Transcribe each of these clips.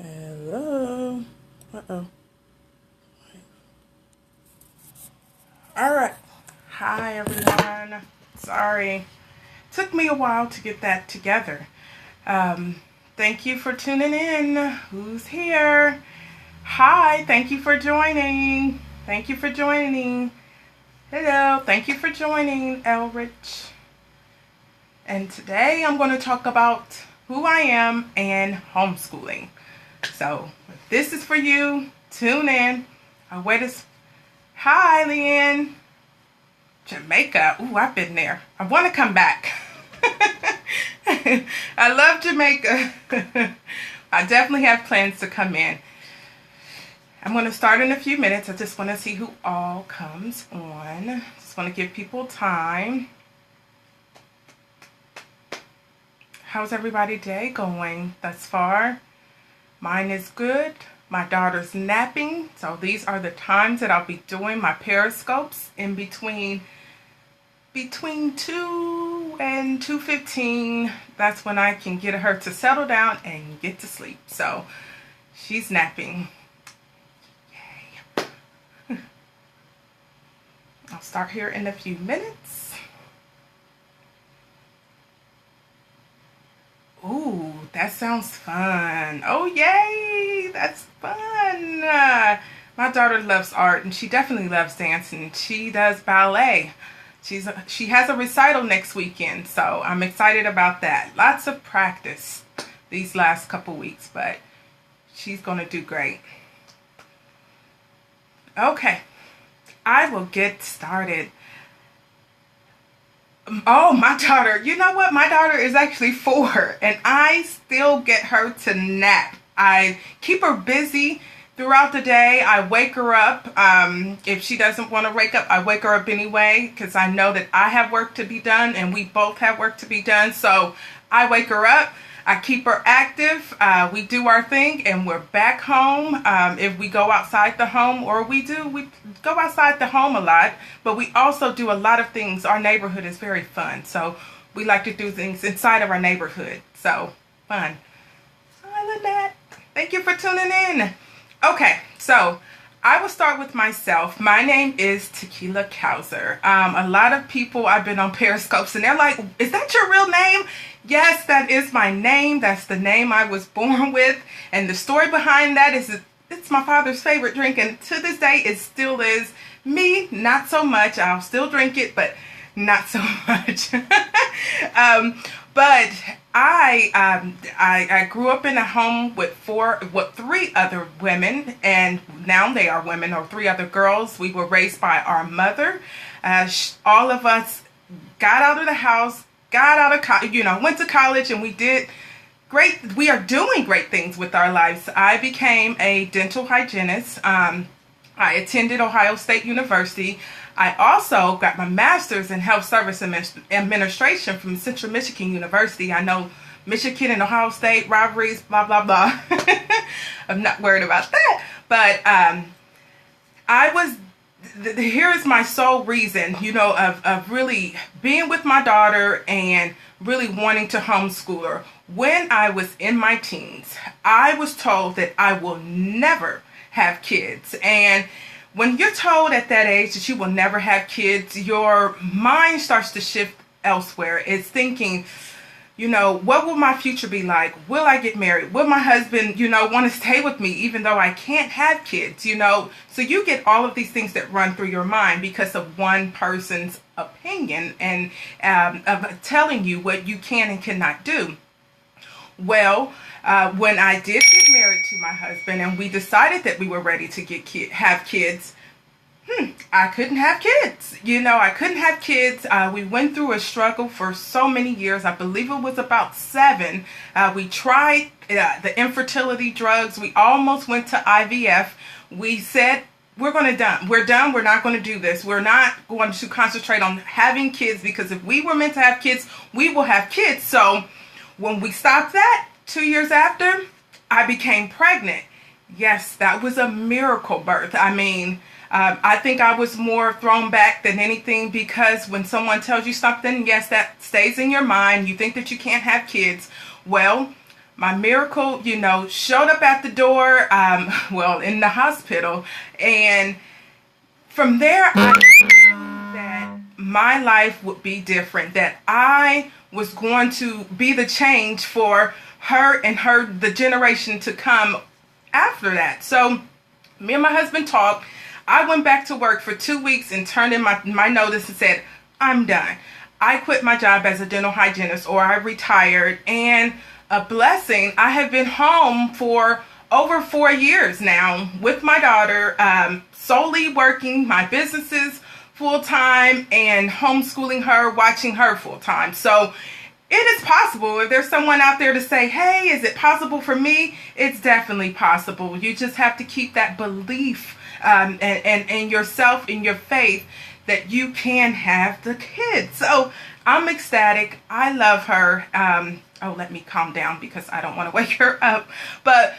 Hello. Uh-oh. All right. Hi, everyone. Sorry. Took me a while to get that together. Thank you for tuning in. Who's here? Hi. Thank you for joining. Thank you for joining. Hello. Thank you for joining, Elrich. And today I'm going to talk about who I am and homeschooling. So if this is for you, tune in. I'll wait. Hi, Leanne. Jamaica. Ooh, I've been there. I want to come back. I love Jamaica. I definitely have plans to come in. I'm going to start in a few minutes. I just want to see who all comes on. Just want to give people time. How's everybody's day going thus far? Mine is good. My daughter's napping. So these are the times that I'll be doing my periscopes in between 2 and 2:15. That's when I can get her to settle down and get to sleep. So she's napping. Yay. I'll start here in a few minutes. Ooh, that sounds fun. Oh, yay. That's fun. My daughter loves art, and she definitely loves dancing. She does ballet. She has a recital next weekend, so I'm excited about that. Lots of practice these last couple weeks, but she's going to do great. Okay, I will get started. Oh, my daughter. You know what? My daughter is actually 4, and I still get her to nap. I keep her busy throughout the day. I wake her up. If she doesn't want to wake up, I wake her up anyway because I know that I have work to be done and we both have work to be done. So I wake her up. I keep her active. We do our thing and we're back home. If we go outside the home, or we go outside the home a lot, but we also do a lot of things. Our neighborhood is very fun. So we like to do things inside of our neighborhood. So fun. Hi, Lynette. Thank you for tuning in. Okay, so I will start with myself. My name is Tequila Kowser. A lot of people, I've been on Periscopes and they're like, is that your real name? Yes, that is my name. That's the name I was born with. And the story behind that is it's my father's favorite drink. And to this day, it still is. Me, not so much. I'll still drink it, but not so much. But I grew up in a home with 3 other women, and now they are women, or 3 other girls. We were raised by our mother. All of us got out of the house, went to college, and we did great. We are doing great things with our lives. I became a dental hygienist. I attended Ohio State University. I also got my master's in health service administration from Central Michigan University. I know Michigan and Ohio State rivalries, blah, blah, blah. I'm not worried about that. But here is my sole reason, of really being with my daughter and really wanting to homeschool her. When I was in my teens, I was told that I will never have kids. And when you're told at that age that you will never have kids, your mind starts to shift elsewhere. It's thinking, what will my future be like? Will I get married? Will my husband, want to stay with me even though I can't have kids, So you get all of these things that run through your mind because of one person's opinion and of telling you what you can and cannot do. Well, when I did get married to my husband and we decided that we were ready to have kids, I couldn't have kids. I couldn't have kids. We went through a struggle for so many years. I believe it was about 7. We tried the infertility drugs. We almost went to IVF. We said, we're done. We're not going to do this. We're not going to concentrate on having kids because if we were meant to have kids, we will have kids. So when we stopped that, 2 years after, I became pregnant. Yes, that was a miracle birth. I mean, I think I was more thrown back than anything because when someone tells you something, yes, that stays in your mind. You think that you can't have kids. Well, my miracle, showed up at the door, in the hospital. And from there, I knew that my life would be different, that I was going to be the change for her and the generation to come after that. So me and my husband talked. I went back to work for 2 weeks and turned in my notice and said, I'm done. I quit my job as a dental hygienist, or I retired, and a blessing, I have been home for over 4 years now with my daughter, solely working my businesses full-time and homeschooling her, watching her full-time. So it is possible. If there's someone out there to say, hey, is it possible for me? It's definitely possible. You just have to keep that belief and yourself, in your faith, that you can have the kids. So I'm ecstatic. I love her. Let me calm down because I don't want to wake her up. But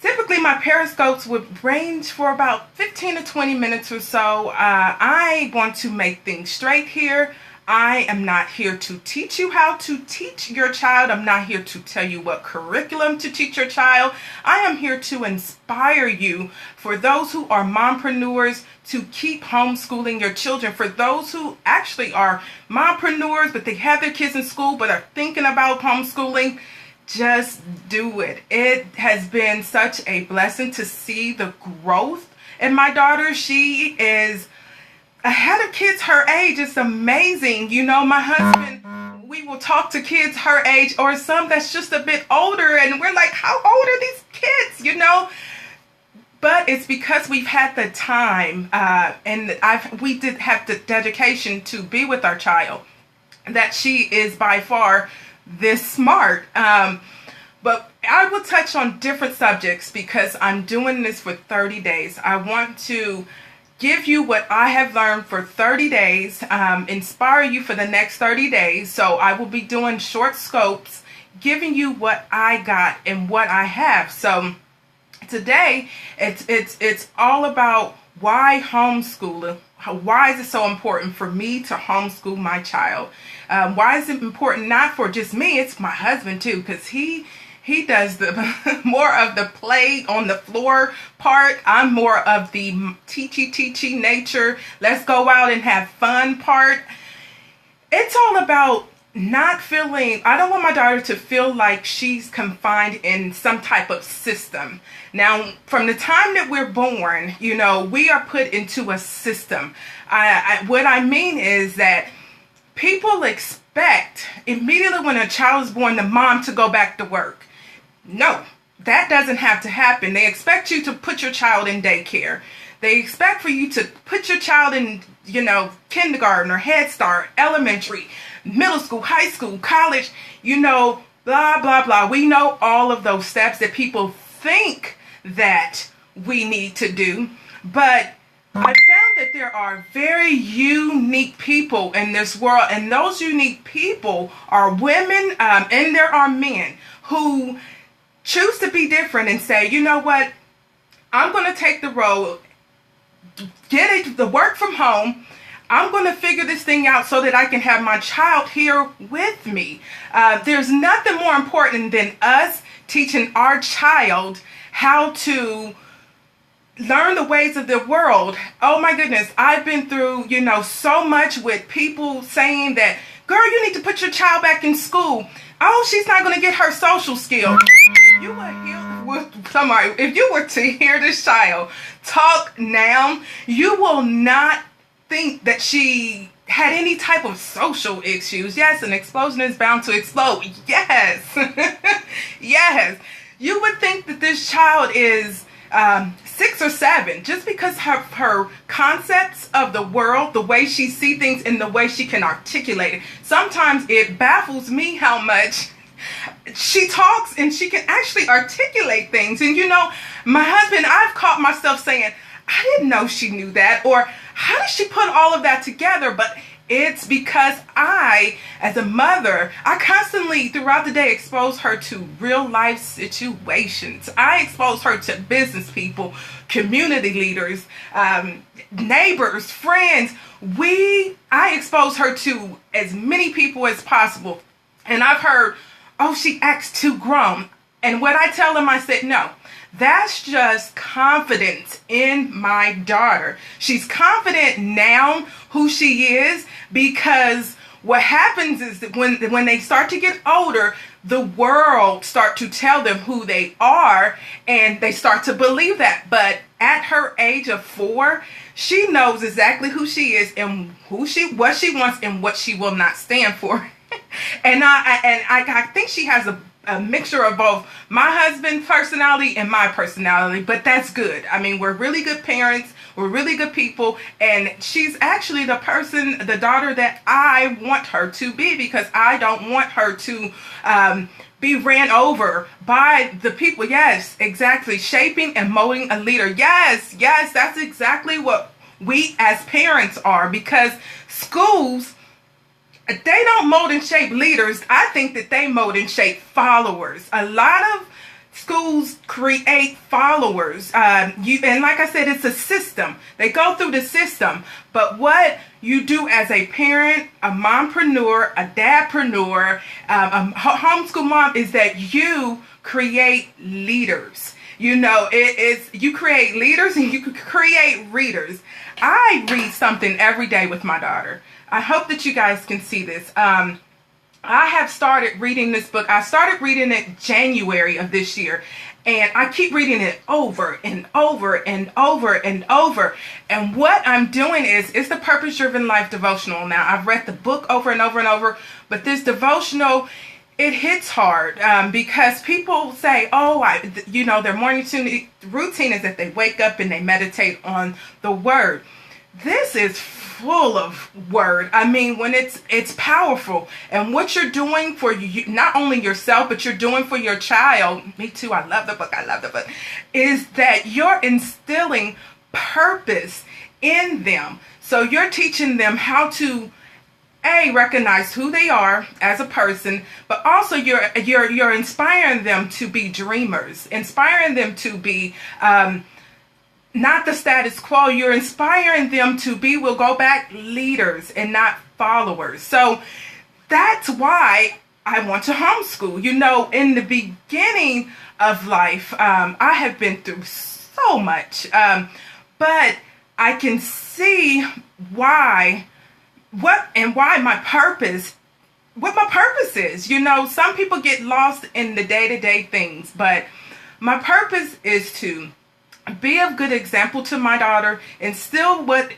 typically my periscopes would range for about 15 to 20 minutes or so. I want to make things straight here. I am not here to teach you how to teach your child. I'm not here to tell you what curriculum to teach your child. I am here to inspire you, for those who are mompreneurs, to keep homeschooling your children. For those who actually are mompreneurs, but they have their kids in school but are thinking about homeschooling, just do it. It has been such a blessing to see the growth in my daughter. She is ahead of kids her age. It's amazing. My husband, we will talk to kids her age, or some that's just a bit older, and we're like, how old are these kids, But it's because we've had the time, and we did have the dedication to be with our child, that she is by far this smart. But I will touch on different subjects because I'm doing this for 30 days. I want to give you what I have learned for 30 days, inspire you for the next 30 days. So I will be doing short scopes, giving you what I got and what I have. So today, it's all about why homeschooling. Why is it so important for me to homeschool my child? Why is it important not for just me? It's my husband too, because he does the more of the play on the floor part. I'm more of the teachy nature, let's go out and have fun part. It's all about not feeling, I don't want my daughter to feel like she's confined in some type of system. Now, from the time that we're born, we are put into a system. What I mean is that people expect immediately when a child is born, the mom to go back to work. No, that doesn't have to happen. They expect you to put your child in daycare. They expect for you to put your child in, kindergarten or Head Start, elementary, middle school, high school, college, blah, blah, blah. We know all of those steps that people think that we need to do. But I found that there are very unique people in this world. And those unique people are women, and there are men who choose to be different and say, you know what, I'm going to take the road, the work from home. I'm going to figure this thing out so that I can have my child here with me. There's nothing more important than us teaching our child how to learn the ways of the world. Oh my goodness, I've been through, so much with people saying that, girl, you need to put your child back in school. Oh, she's not going to get her social skills. If you were to hear this child talk now, you will not think that she had any type of social issues. Yes, an explosion is bound to explode. Yes. Yes. You would think that this child is 6 or 7, just because her concepts of the world, the way she sees things, and the way she can articulate it. Sometimes it baffles me how much she talks and she can actually articulate things. And my husband, I've caught myself saying, I didn't know she knew that, or how did she put all of that together? But it's because I, as a mother, I constantly throughout the day expose her to real life situations. I expose her to business people, community leaders, neighbors, friends. I expose her to as many people as possible. And I've heard, oh, she acts too grown. And what I tell him, I said, no, that's just confidence in my daughter. She's confident now who she is, because what happens is that when they start to get older, the world start to tell them who they are, and they start to believe that. But at her age of 4, she knows exactly who she is and what she wants and what she will not stand for. And I think she has a mixture of both my husband's personality and my personality, but that's good. I mean, we're really good parents. We're really good people, and she's actually the daughter that I want her to be, because I don't want her to be ran over by the people. Yes, exactly. Shaping and molding a leader. Yes, that's exactly what we as parents are, because schools, they don't mold and shape leaders. I think that they mold and shape followers. A lot of schools create followers. And like I said, it's a system. They go through the system. But what you do as a parent, a mompreneur, a dadpreneur, a homeschool mom, is that you create leaders. You create leaders and you create readers. I read something every day with my daughter. I hope that you guys can see this. I have started reading this book. I started reading it January of this year, and I keep reading it over and over and over and over. And what I'm doing is, it's the Purpose Driven Life Devotional. Now, I've read the book over and over and over, but this devotional, it hits hard because people say, their morning routine is that they wake up and they meditate on the Word. This is full of word. I mean, when it's powerful, and what you're doing for you, not only yourself, but you're doing for your child. Me too. I love the book. Is that you're instilling purpose in them. So you're teaching them how to recognize who they are as a person, but also you're inspiring them to be dreamers, inspiring them to be not the status quo. You're inspiring them to be, we'll go back, leaders and not followers. So that's why I want to homeschool. In the beginning of life, I have been through so much, but I can see what my purpose is. Some people get lost in the day-to-day things, but my purpose is to be a good example to my daughter, instill what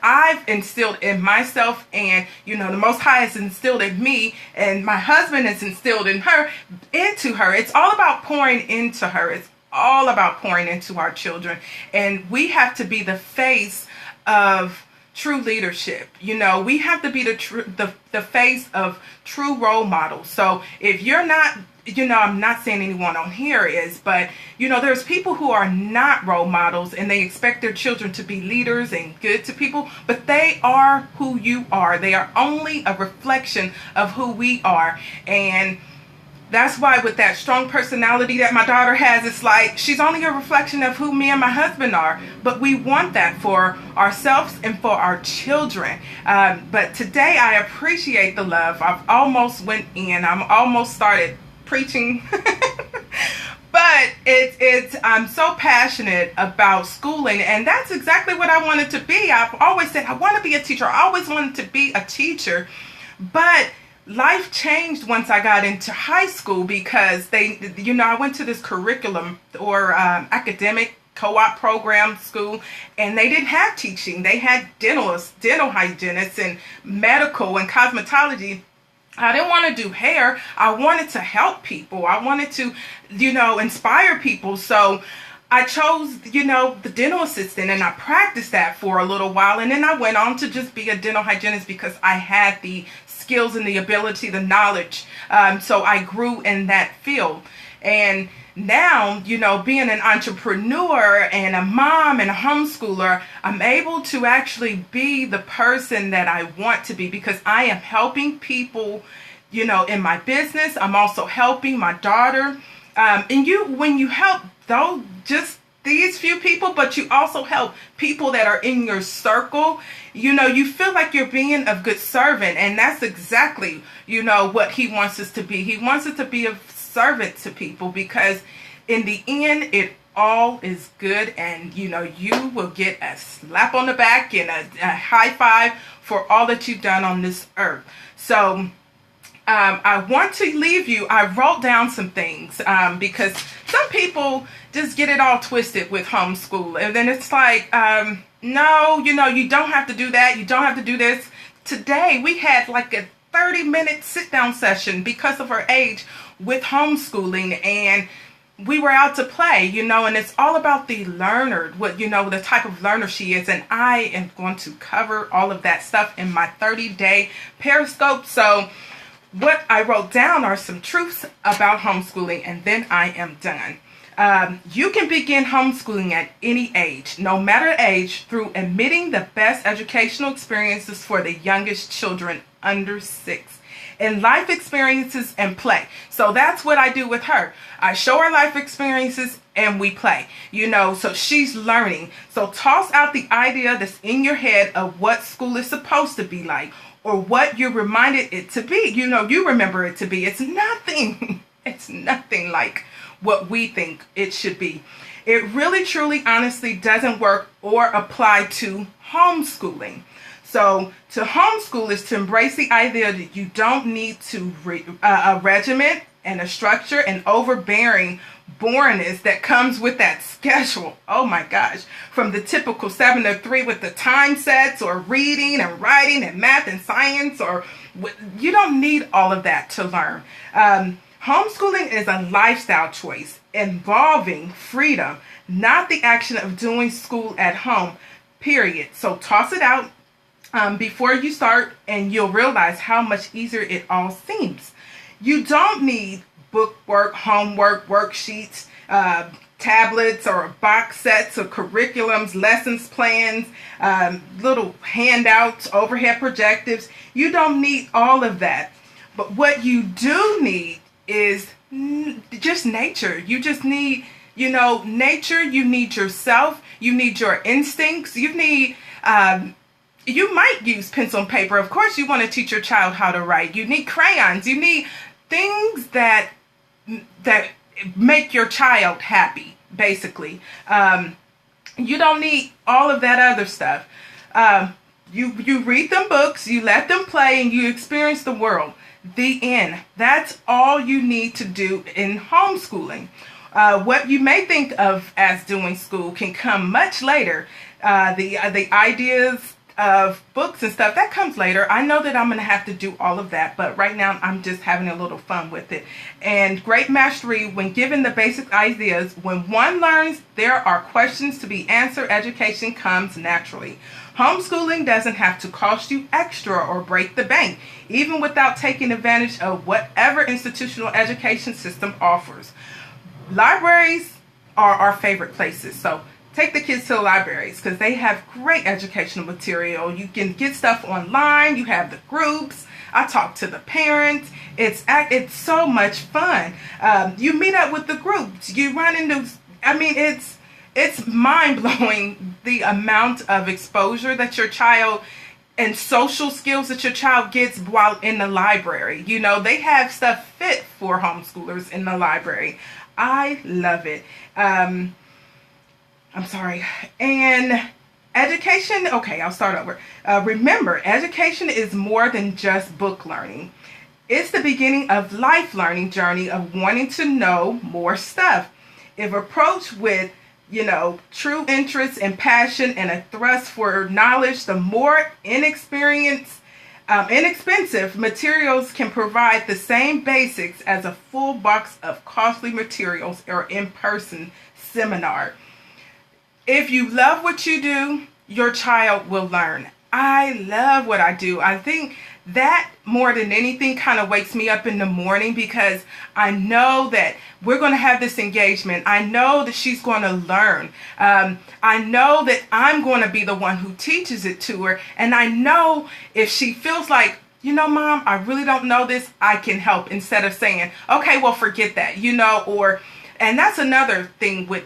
I've instilled in myself, and the Most High has instilled in me, and my husband has instilled into her. It's all about pouring into her. It's all about pouring into our children, and we have to be the face of true leadership. We have to be the face of true role models. So if you're not, I'm not saying anyone on here is, but there's people who are not role models, and they expect their children to be leaders and good to people, but they are who you are. They are only a reflection of who we are. And that's why with that strong personality that my daughter has, it's like she's only a reflection of who me and my husband are. But we want that for ourselves and for our children. But today I appreciate the love. I've almost went in. I'm almost started preaching. But I'm so passionate about schooling, and that's exactly what I wanted to be. I've always said I want to be a teacher. I always wanted to be a teacher. But life changed once I got into high school, because I went to this curriculum or academic co-op program school, and they didn't have teaching. They had dental hygienists and medical and cosmetology. I didn't want to do hair. I wanted to help people. I wanted to, inspire people. So I chose, the dental assistant, and I practiced that for a little while. And then I went on to just be a dental hygienist because I had the skills and the ability, the knowledge. So I grew in that field. And now, being an entrepreneur and a mom and a homeschooler, I'm able to actually be the person that I want to be, because I am helping people, in my business. I'm also helping my daughter. When you help just these few people, but you also help people that are in your circle, you feel like you're being a good servant. And that's exactly, what he wants us to be. He wants us to be a servant to people, because in the end, it all is good, and you will get a slap on the back and a high five for all that you've done on this earth. So I want to leave you. I wrote down some things because some people just get it all twisted with homeschool, and then it's like, no, you don't have to do that. You don't have to do this. Today we had like a 30-minute sit-down session because of her age with homeschooling, and we were out to play, and it's all about the learner, the type of learner she is. And I am going to cover all of that stuff in my 30-day Periscope. So what I wrote down are some truths about homeschooling, and then I am done. You can begin homeschooling at any age, no matter age, through admitting the best educational experiences for the youngest children under 6. In life experiences and play. So that's what I do with her. I show her life experiences and we play, so she's learning. So toss out the idea that's in your head of what school is supposed to be like, or what you're reminded it to be. You remember it to be. It's nothing. It's nothing like what we think it should be. It really, truly, honestly doesn't work or apply to homeschooling. So to homeschool is to embrace the idea that you don't need to a regiment and a structure and overbearing boringness that comes with that schedule. Oh my gosh. From the typical 7 to 3 with the time sets, or reading and writing and math and science, or you don't need all of that to learn. Homeschooling is a lifestyle choice involving freedom, not the action of doing school at home, period. So toss it out before you start, and you'll realize how much easier it all seems. You don't need book work, homework, worksheets, tablets, or box sets of curriculums, lessons plans, little handouts, overhead projectors. You don't need all of that. But what you do need is just nature. You just need, nature. You need yourself. You need your instincts. You need, you might use pencil and paper. Of course, you want to teach your child how to write. You need crayons. You need things that make your child happy, basically. You don't need all of that other stuff. You read them books, you let them play, and you experience the world. The end. That's all you need to do in homeschooling. What you may think of as doing school can come much later. The ideas of books and stuff, that comes later. I know that I'm going to have to do all of that, but right now I'm just having a little fun with it. And great mastery, when given the basic ideas, when one learns there are questions to be answered, education comes naturally. Homeschooling doesn't have to cost you extra or break the bank, even without taking advantage of whatever institutional education system offers. Libraries are our favorite places, so take the kids to the libraries because they have great educational material. You can get stuff online. You have the groups. I talk to the parents. It's so much fun. You meet up with the groups. You run into, it's mind-blowing the amount of exposure that your child and social skills that your child gets while in the library. They have stuff fit for homeschoolers in the library. I love it. And education, okay, I'll start over. Remember, education is more than just book learning. It's the beginning of life learning journey of wanting to know more stuff. If approached with, true interest and passion and a thrust for knowledge, the more inexpensive materials can provide the same basics as a full box of costly materials or in-person seminar. If you love what you do, your child will learn. I love what I do. I think that more than anything kind of wakes me up in the morning because I know that we're going to have this engagement. I know that she's going to learn. I know that I'm going to be the one who teaches it to her. And I know if she feels like, Mom, I really don't know this, I can help, instead of saying, okay, well, forget that, and that's another thing with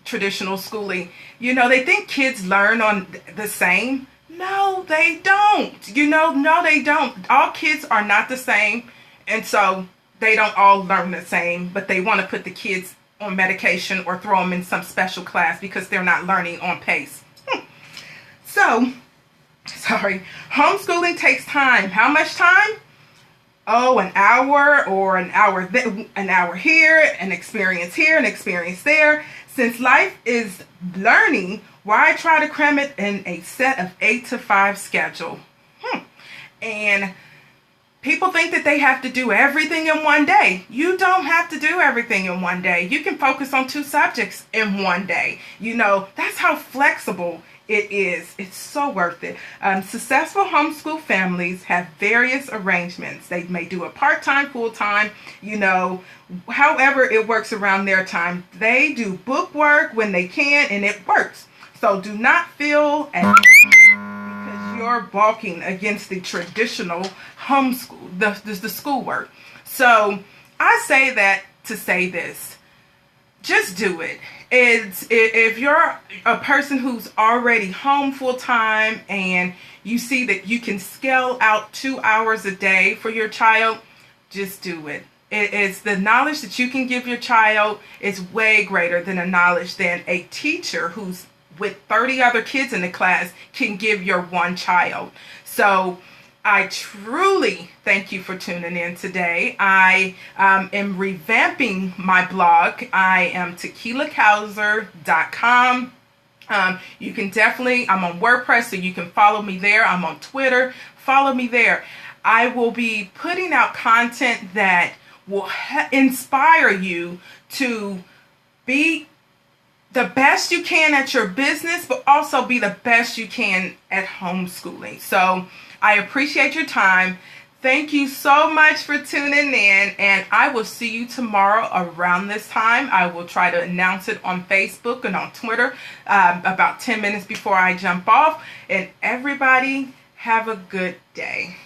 traditional schooling. They think kids learn on the same. No, they don't. No, they don't. All kids are not the same. And so they don't all learn the same, but they want to put the kids on medication or throw them in some special class because they're not learning on pace. So, homeschooling takes time. How much time? Oh, an hour or an hour here, an experience here, an experience there. Since life is learning, why try to cram it in a set of 8 to 5 schedule? And people think that they have to do everything in one day. You don't have to do everything in one day. You can focus on 2 subjects in one day. That's how flexible it is. It's so worth it. Successful homeschool families have various arrangements. They may do a part-time, full-time, however it works around their time. They do book work when they can, and it works. So do not feel because you're balking against the traditional homeschool, the schoolwork. So I say that to say this. Just do it. If you're a person who's already home full time and you see that you can scale out 2 hours a day for your child, just do it. It's the knowledge that you can give your child is way greater than the knowledge than a teacher who's with 30 other kids in the class can give your one child. So I truly thank you for tuning in today. I am revamping my blog. I am tequilacowser.com. You can definitely, I'm on WordPress, so you can follow me there. I'm on Twitter. Follow me there. I will be putting out content that will inspire you to be the best you can at your business, but also be the best you can at homeschooling. So I appreciate your time. Thank you so much for tuning in, and I will see you tomorrow around this time. I will try to announce it on Facebook and on Twitter about 10 minutes before I jump off. And everybody, have a good day.